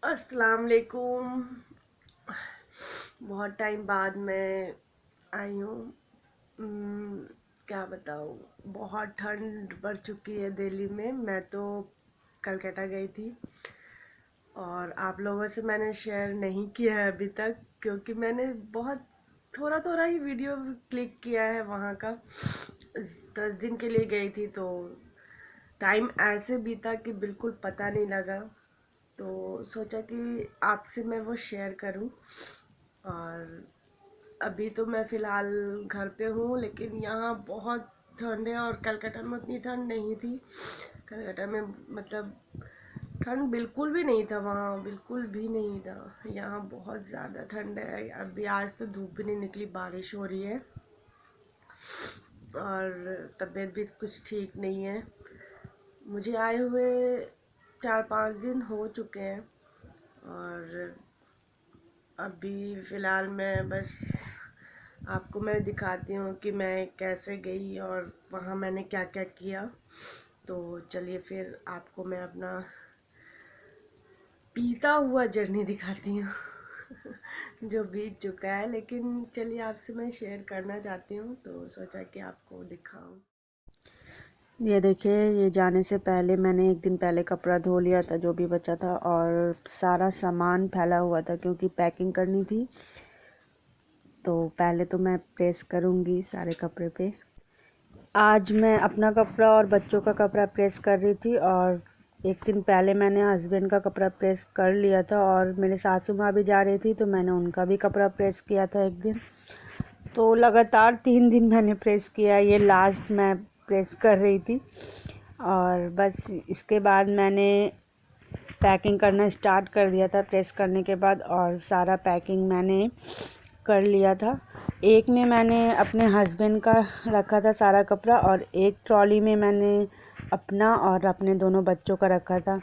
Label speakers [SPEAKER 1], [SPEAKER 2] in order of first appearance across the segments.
[SPEAKER 1] अस्सलाम वालेकुम। बहुत टाइम बाद मैं आई हूँ। क्या बताऊँ, बहुत ठंड बढ़ चुकी है दिल्ली में। मैं तो कलकत्ता गई थी और आप लोगों से मैंने शेयर नहीं किया है अभी तक, क्योंकि मैंने बहुत थोड़ा थोड़ा ही वीडियो क्लिक किया है वहाँ का। 10 दिन के लिए गई थी तो टाइम ऐसे बीता कि बिल्कुल पता नहीं लगा। तो सोचा कि आपसे मैं वो शेयर करूं। और अभी तो मैं फ़िलहाल घर पे हूँ, लेकिन यहाँ बहुत ठंड है और कलकत्ता में उतनी ठंड नहीं थी। कलकत्ता में मतलब ठंड बिल्कुल भी नहीं था, वहाँ बिल्कुल भी नहीं था। यहाँ बहुत ज़्यादा ठंड है। अभी आज तो धूप भी नहीं निकली, बारिश हो रही है और तबीयत भी कुछ ठीक नहीं है। मुझे आए हुए 4-5 दिन हो चुके हैं और अभी फ़िलहाल मैं बस आपको मैं दिखाती हूँ कि मैं कैसे गई और वहाँ मैंने क्या क्या किया। तो चलिए फिर आपको मैं अपना बीता हुआ जर्नी दिखाती हूँ जो बीत चुका है, लेकिन चलिए आपसे मैं शेयर करना चाहती हूँ तो सोचा कि आपको दिखाऊं।
[SPEAKER 2] ये देखिए, ये जाने से पहले मैंने एक दिन पहले कपड़ा धो लिया था जो भी बचा था, और सारा सामान फैला हुआ था क्योंकि पैकिंग करनी थी। तो पहले तो मैं प्रेस करूँगी सारे कपड़े पे। आज मैं अपना कपड़ा और बच्चों का कपड़ा प्रेस कर रही थी, और एक दिन पहले मैंने हस्बैंड का कपड़ा प्रेस कर लिया था, और मेरे सासू माँ भी जा रही थी तो मैंने उनका भी कपड़ा प्रेस किया था एक दिन। तो लगातार 3 दिन मैंने प्रेस किया, ये लास्ट मैं प्रेस कर रही थी। और बस इसके बाद मैंने पैकिंग करना स्टार्ट कर दिया था प्रेस करने के बाद, और सारा पैकिंग मैंने कर लिया था। एक में मैंने अपने हस्बैंड का रखा था सारा कपड़ा, और एक ट्रॉली में मैंने अपना और अपने दोनों बच्चों का रखा था।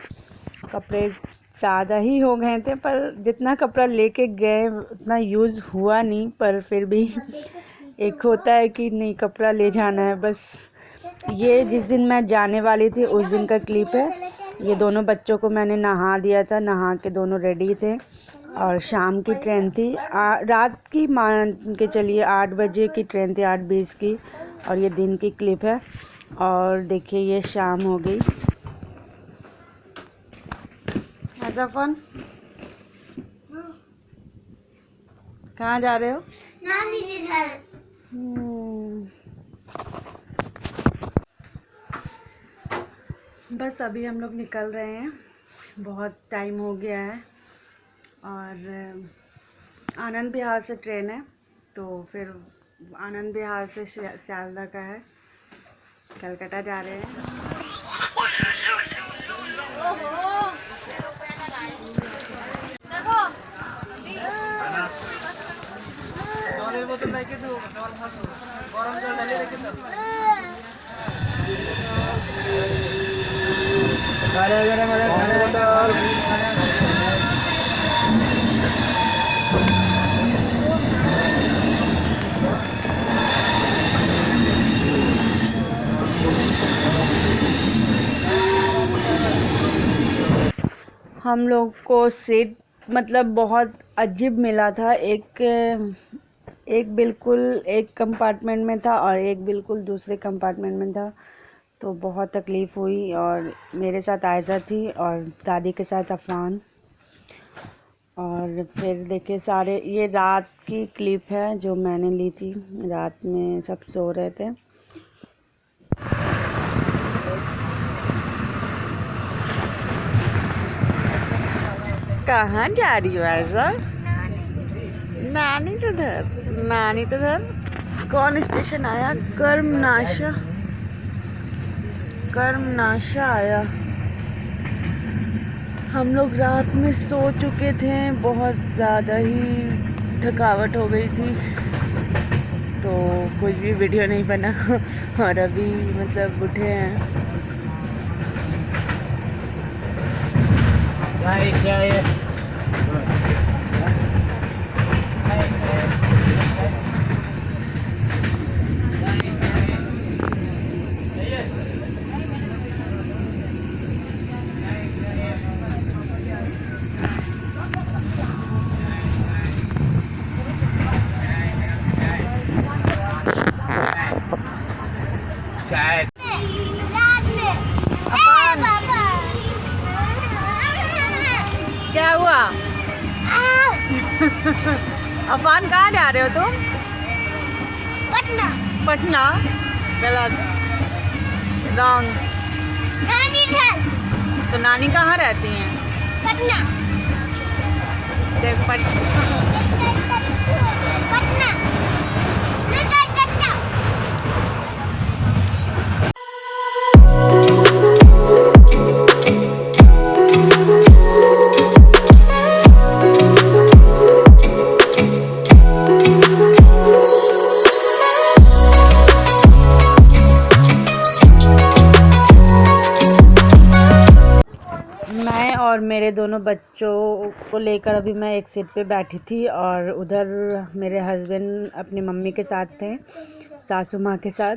[SPEAKER 2] कपड़े ज़्यादा ही हो गए थे, पर जितना कपड़ा लेके गए उतना यूज़ हुआ नहीं, पर फिर भी एक होता है कि नहीं, कपड़ा ले जाना है बस। ये जिस दिन मैं जाने वाली थी उस दिन का क्लिप है। ये दोनों बच्चों को मैंने नहा दिया था, नहा के दोनों रेडी थे, और शाम की ट्रेन थी। रात की मान के चलिए 8 बजे की ट्रेन थी, 8:20 की। और ये दिन की क्लिप है। और देखिए ये शाम हो गई। फन कहाँ जा रहे हो? नानी के घर। बस अभी हम लोग निकल रहे हैं, बहुत टाइम हो गया है। और आनंद विहार से ट्रेन है, तो फिर आनंद विहार से सियालदह का है, कलकत्ता जा रहे हैं। हम लोग को सीट मतलब बहुत अजीब मिला था। एक बिल्कुल एक कंपार्टमेंट में था और एक बिल्कुल दूसरे कंपार्टमेंट में था, तो बहुत तकलीफ़ हुई। और मेरे साथ आयजा थी और दादी के साथ अफान। और फिर देखिए सारे, ये रात की क्लिप है जो मैंने ली थी, रात में सब सो रहे थे। कहाँ जा रही हो ऐसा? नानी तो धर, नानी तो धर। कौन स्टेशन आया? कर्मनाशा, कर्मनाशा आया। हम लोग रात में सो चुके थे, बहुत ज़्यादा ही थकावट हो गई थी, तो कुछ भी वीडियो नहीं बना। और अभी मतलब उठे हैं। अफान कहाँ जा रहे हो तुम?
[SPEAKER 3] पटना।
[SPEAKER 2] पटना? गलत, रॉन्ग।
[SPEAKER 3] नानी घर।
[SPEAKER 2] तो नानी कहाँ रहती हैं?
[SPEAKER 3] पटना।
[SPEAKER 2] देख
[SPEAKER 3] पटना।
[SPEAKER 2] मैं और मेरे दोनों बच्चों को लेकर अभी मैं एक सीट पे बैठी थी और उधर मेरे हस्बैंड अपनी मम्मी के साथ थे, सासू माँ के साथ।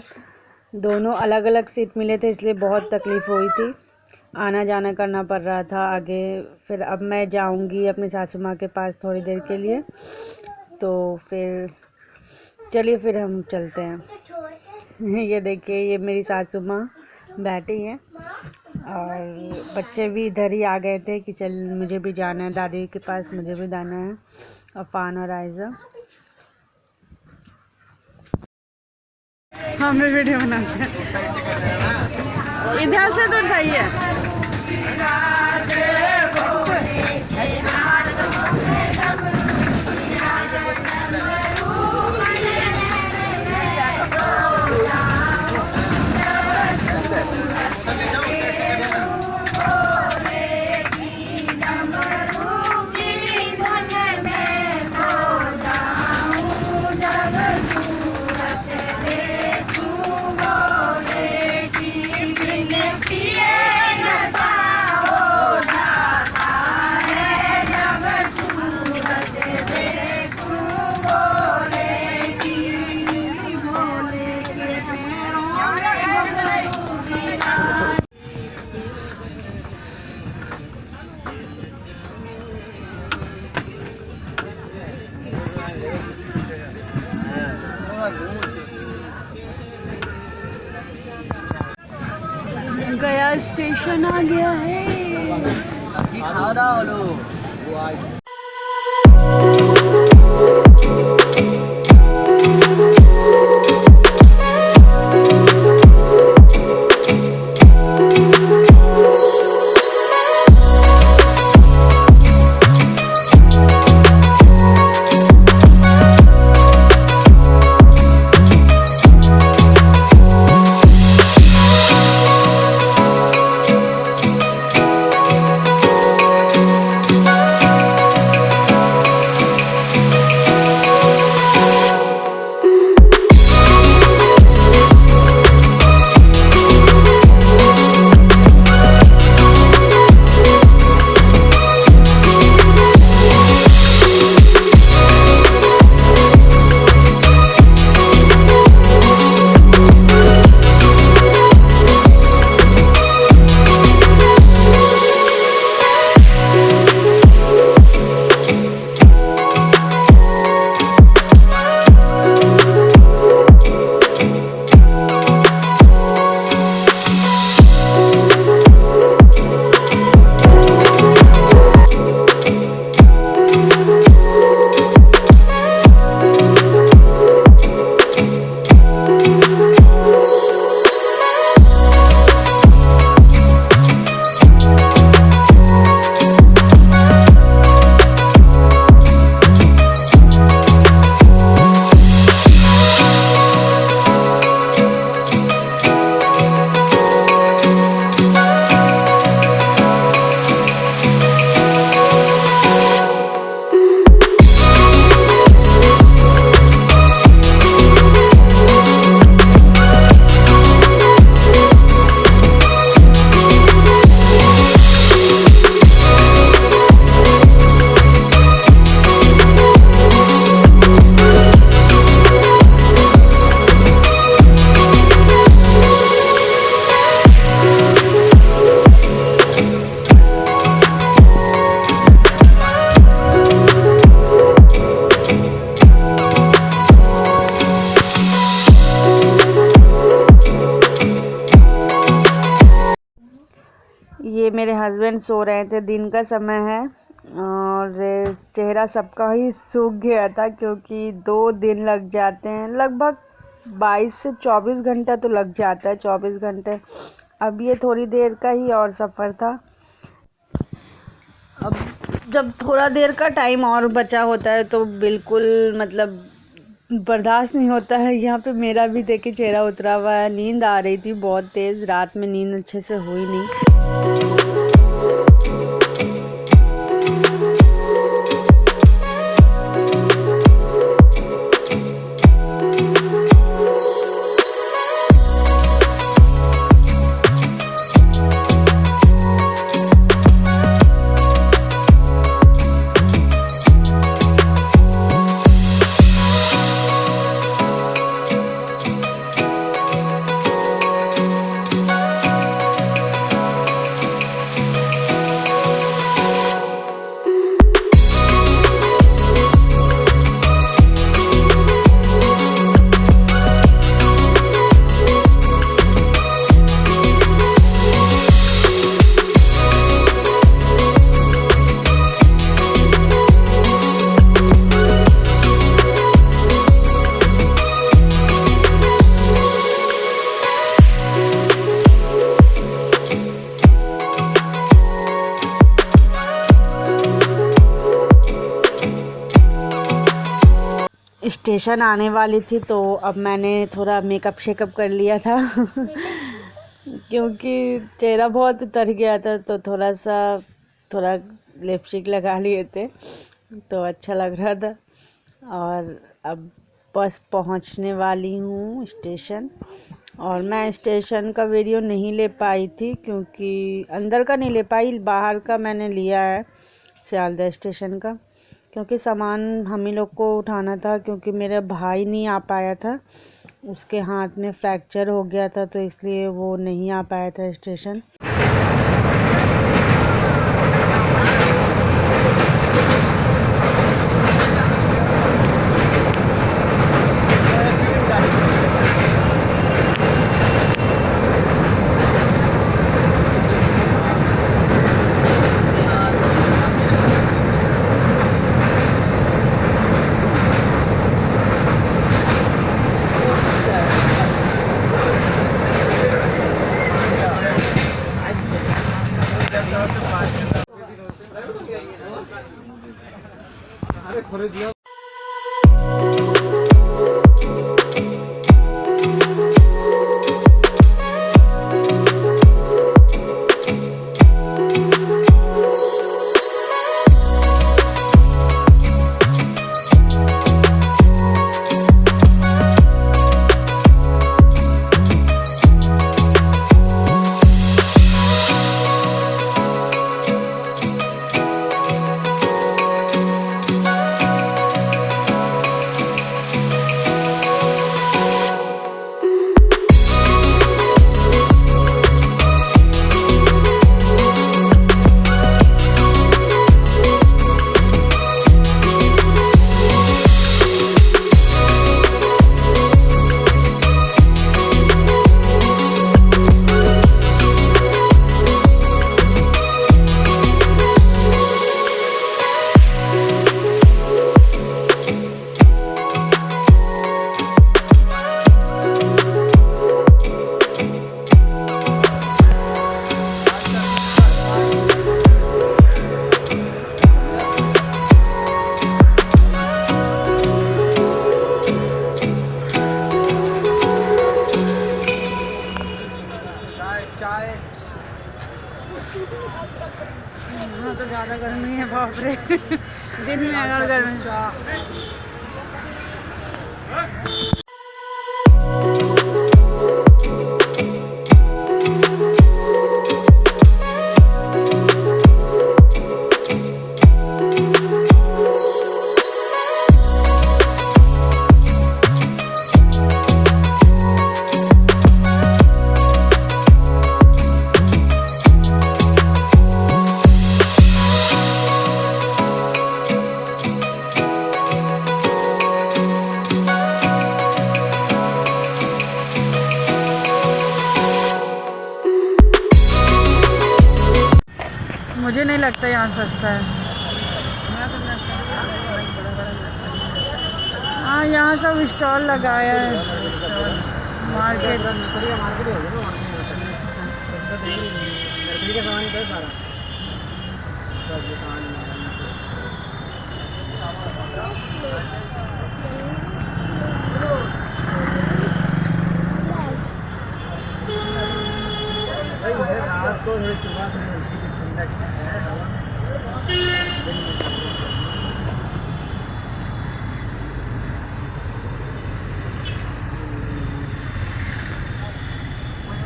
[SPEAKER 2] दोनों अलग अलग सीट मिले थे, इसलिए बहुत तकलीफ़ हुई थी, आना जाना करना पड़ रहा था आगे। फिर अब मैं जाऊंगी अपनी सासू माँ के पास थोड़ी देर के लिए, तो फिर चलिए फिर हम चलते हैं। ये देखिए, ये मेरी सासू माँ बैठी हैं और बच्चे भी इधर ही आ गए थे कि चल मुझे भी जाना है दादी के पास, मुझे भी जाना है। अफान और आयजा हम भी वीडियो बनाते हैं, इधर से तो सही है। गया स्टेशन आ गया है। ये मेरे हस्बैंड सो रहे थे, दिन का समय है और चेहरा सबका ही सूख गया था क्योंकि 2 दिन लग जाते हैं, लगभग 22 से 24 घंटा तो लग जाता है, 24 घंटे। अब ये थोड़ी देर का ही और सफ़र था। अब जब थोड़ा देर का टाइम और बचा होता है तो बिल्कुल मतलब बर्दाश्त नहीं होता है। यहाँ पे मेरा भी देखिए चेहरा उतरा हुआ है। नींद आ रही थी बहुत तेज़, रात में नींद अच्छे से हुई नहीं। स्टेशन आने वाली थी तो अब मैंने थोड़ा मेकअप शेकअप कर लिया था क्योंकि चेहरा बहुत उतर गया था, तो थोड़ा लिपस्टिक लगा लिए थे तो अच्छा लग रहा था। और अब बस पहुंचने वाली हूँ स्टेशन। और मैं स्टेशन का वीडियो नहीं ले पाई थी क्योंकि अंदर का नहीं ले पाई, बाहर का मैंने लिया है सियालदह स्टेशन का, क्योंकि सामान हम ही लोग को उठाना था क्योंकि मेरा भाई नहीं आ पाया था, उसके हाथ में फ्रैक्चर हो गया था तो इसलिए वो नहीं आ पाया था स्टेशन। यहाँ तो ज़्यादा गर्मी है, बाप रे दिन में अगर गर्मी। मुझे नहीं लगता यहाँ सस्ता है। हाँ यहाँ सब स्टॉल लगाया है मार्केट।
[SPEAKER 4] रात को सुबह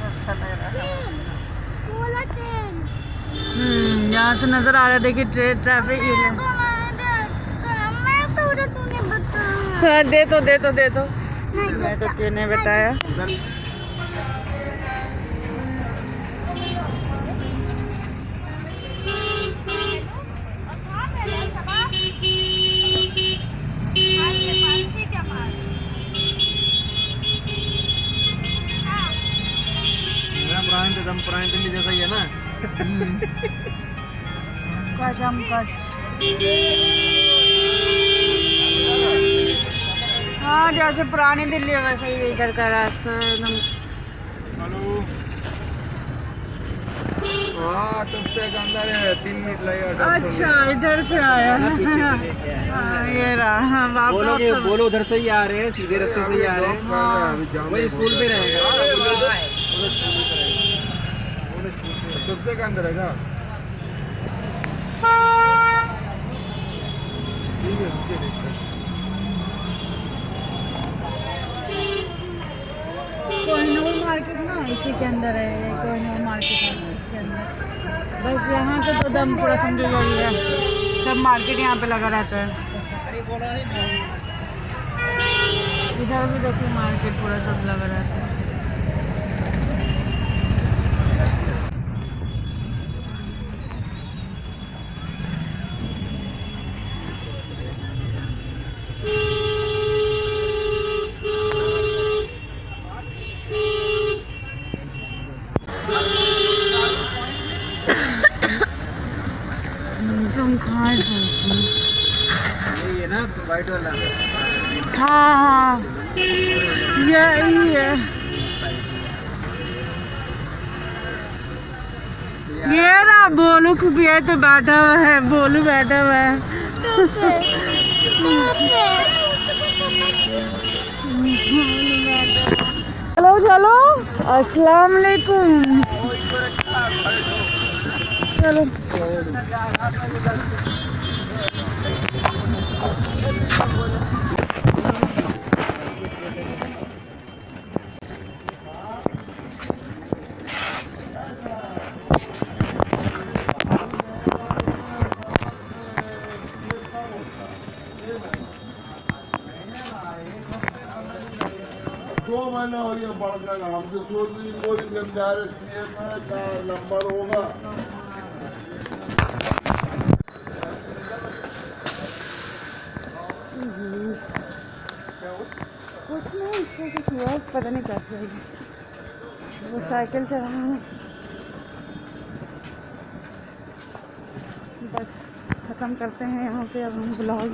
[SPEAKER 2] अच्छा लग रहा है।
[SPEAKER 3] Cola tin.
[SPEAKER 2] यहाँ से नजर आ रहा है, देखिए ट्रैफिक।
[SPEAKER 3] मैं तो उधर तूने बताया।
[SPEAKER 2] हाँ दे तो
[SPEAKER 3] नहीं
[SPEAKER 2] मैं तो तूने बताया।
[SPEAKER 4] पुराने दिल्ली जैसा ही है ना।
[SPEAKER 2] कसम कस। हाँ जैसे पुरानी दिल्ली है वैसे ही इधर का रास्ता एकदम।
[SPEAKER 4] हाँ टुप्पे के अंदर है, 3 मिनट लगेगा।
[SPEAKER 2] अच्छा इधर से आया है। हाँ ये रहा। हाँ
[SPEAKER 4] बोलो उधर से ही आ रहे हैं, सीधे रास्ते से ही आ रहे हैं। वही स्कूल पे रहेगा। टुप्पे के अंदर है क्या?
[SPEAKER 2] कोहिनूर मार्केट ना इसी के अंदर है। कोहिनूर मार्केट है इसके अंदर। बस यहाँ से तो दम पूरा समझो यही है, सब मार्केट यहाँ पे लगा रहता है। इधर भी देखिए मार्केट पूरा सब लगा रहता है। तुम खाए तो
[SPEAKER 4] यही है ना वाइट वाला।
[SPEAKER 2] हाँ यही है। ये रहा बोलू खुफिया तो बैठा हुआ है, बोलू बैठा हुआ है। चलो चलो अस्सलाम वालेकुम। चलो
[SPEAKER 5] दो महीने हो गया बढ़ गया। हम तो सोच रही कोई जमींदार सीएम का नंबर होगा।
[SPEAKER 2] कुछ नहीं, इसको कुछ हुआ पता नहीं क्या करेगी। वो साइकिल चला रहा है। बस ख़त्म करते हैं यहाँ पे अब हम ब्लॉग।